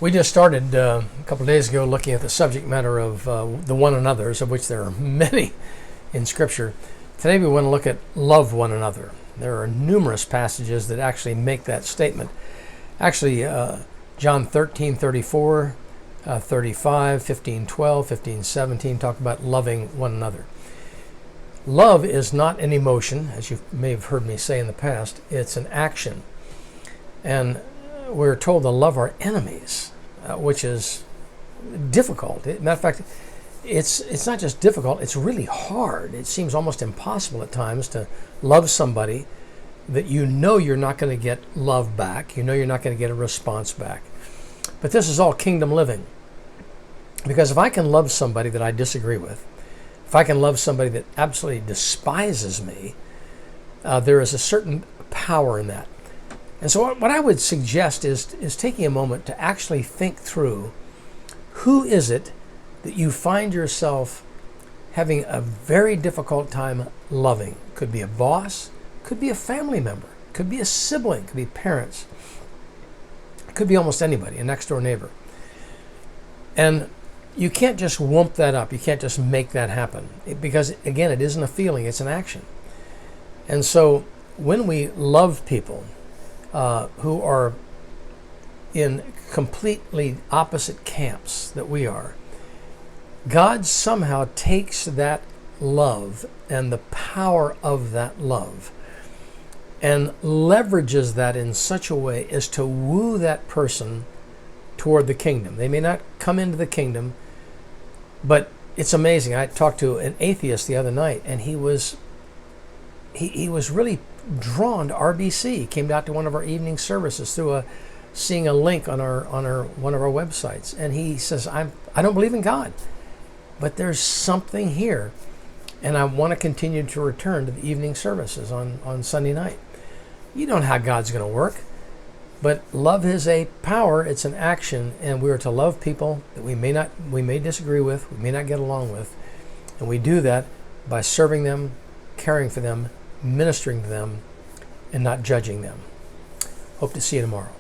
We just started a couple of days ago looking at the subject matter of the one another's, of which there are many in Scripture. Today we want to look at love one another. There are numerous passages that actually make that statement. Actually, John 13:34, 35, 15:12, 15:17 talk about loving one another. Love is not an emotion, as you may have heard me say in the past. It's an action. And we're told to love our enemies, which is difficult. Matter of fact, it's not just difficult, it's really hard. It seems almost impossible at times to love somebody that you know you're not going to get love back. You know you're not going to get a response back. But this is all kingdom living. Because if I can love somebody that I disagree with, if I can love somebody that absolutely despises me, there is a certain power in that. And so what I would suggest is taking a moment to actually think through, who is it that you find yourself having a very difficult time loving? Could be a boss, could be a family member, could be a sibling, could be parents, could be almost anybody, a next door neighbor. And you can't just whoop that up. You can't just make that happen. Because again, it isn't a feeling, it's an action. And so when we love people who are in completely opposite camps that we are, God somehow takes that love and the power of that love and leverages that in such a way as to woo that person toward the kingdom. They may not come into the kingdom, but it's amazing. I talked to an atheist the other night, and he was really drawn to RBC. He came out to one of our evening services through seeing a link on our one of our websites, and he says, I don't believe in God, but there's something here, and I want to continue to return to the evening services on Sunday night. You don't know how God's going to work, but love is a power. It's an action, and we are to love people that we may disagree with, we may not get along with, and we do that by serving them, caring for them, ministering to them, and not judging them. Hope to see you tomorrow.